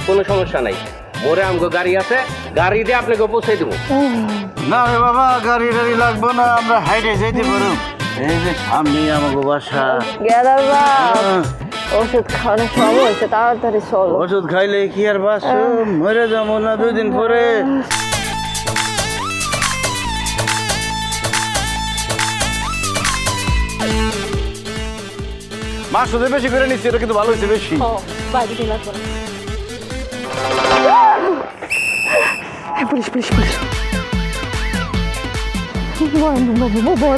কোনো সমস্যা নাই। মোরে আমগো গাড়ি আছে, গাড়ি দিয়ে আপনাকে পৌঁছে দেবো। না রে বাবা, গাড়ি টাড়ি লাগবো না, আমরা হাইটে যেতে পারো। এই যে সামনে আমাকে বাসা। গেদার বাপ ওষুধ খাওয়ানোর সময় হয়েছে, তাড়াতাড়ি চলো। ওষুধ খাইলে কি আর বাঁচো? মরে যাবো না 2 দিন পরে। মাছ শুধু বেশি করে নিচ্ছি, এটা কিন্তু ভালো হয়েছে বেশি। পুলিশ পুলিশ পুলিশ,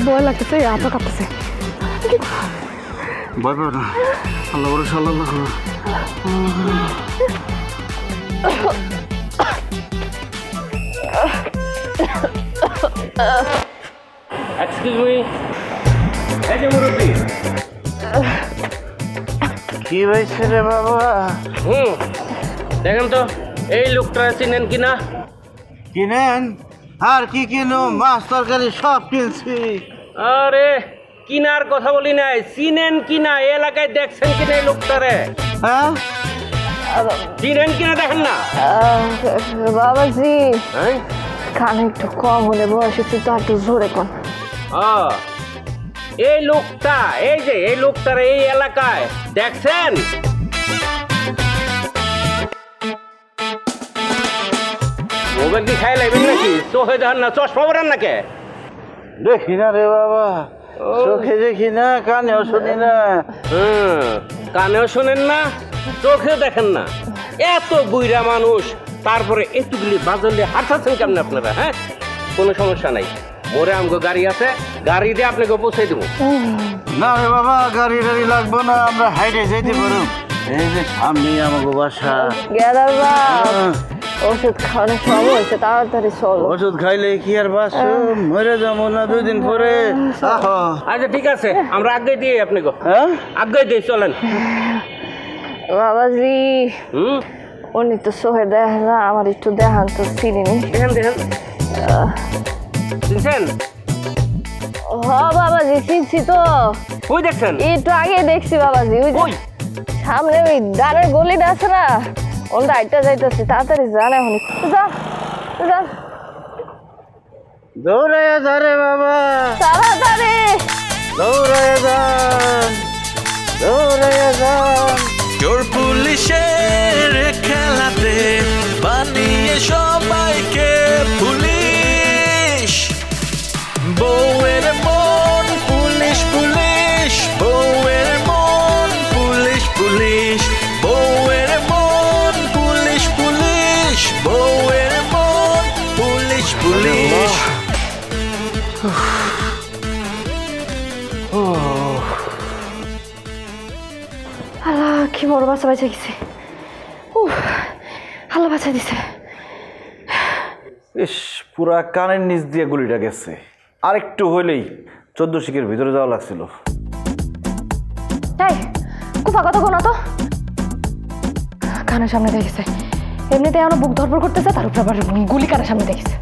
ভয় লাগতেছে, আপা কাঁপতেছে। ভয় পাও না, আল্লাহ বড় সাল্লাহ। এক্সকিউজ মি, এই যে মুরব্বী। কি হয়েছে রে বাবা? দেখেন তো এই লোকটা চিনেন কিনা? কিনেন? আর কি কিনো? মাছ তরকারি সব কিনছি। আরে কিনার কথা বলি নাই, চিনেন কিনা? এলাকায় দেখছেন কিনা এই লোকটারে? হ্যাঁ, চিনেন কিনা দেখেন না? বাবাজি হ্যাঁ, কানে একটু কম হলে বয়স একটু তো একটু জোরে কোন। এই লোকটা, এই যে এই লোকটার এই এলাকায় দেখছেন? মোবাইল কি খাই লাগবেন নাকি? চোখে দেখান না, চশমা পরেন নাকি? দেখি না রে বাবা, চোখে দেখি না, কানেও শুনি না। কানেও শোনেন না, চোখেও দেখেন না, এত বুইরা মানুষ, তারপরে এতগুলি বাজলে হাঁটাচ্ছেন কেমন আপনারা? হ্যাঁ, কোনো সমস্যা নাই, মোরে আমগো গাড়ি আছে, গাড়ি দিয়ে আপনাকে পৌঁছে দেবো। না রে বাবা, গাড়ি টাড়ি লাগবো না, আমরা হাইটে যেতে পারো। এই যে সামনে আমাকে বাসা। গেদার বাপ ওষুধ খাওয়ানোর সময় হয়েছে, তাড়াতাড়ি চলো। ওষুধ খাইলে কি আর বাঁচো? মরে যাবো না 2 দিন পরে। আচ্ছা ঠিক আছে, আমরা আগে দিয়ে আপনাকে। হ্যাঁ, আগে দিয়ে চলেন। বাবাজি উনি তো সোহে দেখেন না, আমার একটু দেখান তো, চিনিনি। দেখেন দেখেন, চিনছেন? হ বাবাজি চিনছি তো। ওই দেখছেন? একটু আগে দেখছি বাবাজি, ওই সামনে ওই ডানের গলিটা আছে না, ওটা আইটা যাইতেছি, তাড়াতাড়ি যান এখন। যান যান, দৌড়াইয়া যা রে বাবা, তাড়াতাড়ি দৌড়াইয়া যান, দৌড়াইয়া যান। তোর পুলিশের খেলাতে বানিয়ে সবাইকে পুলিশ, বউয়ের মন পুলিশ পুলিশ, বউয়ের মন পুলিশ পুলিশ, বউয়ের মন পুলিশ পুলিশ, বউয়ের মন পুলিশ পুলিশ। আল্লাহ কি বড় বাচ্চা বাচ্চা গেছে, আল্লাহ বাচ্চা দিছে। ইস, পুরা কানের নিচ দিয়ে গুলিটা গেছে, আরেকটু হইলেই 14 শিকের ভিতরে যাওয়া লাগছিল। তাই কুফা কথা কোনা তো, কানের সামনে দেখেছে, এমনিতে এমন বুক ধরপড় করতেছে, তার উপর আবার গুলি কানের সামনে দেখেছে।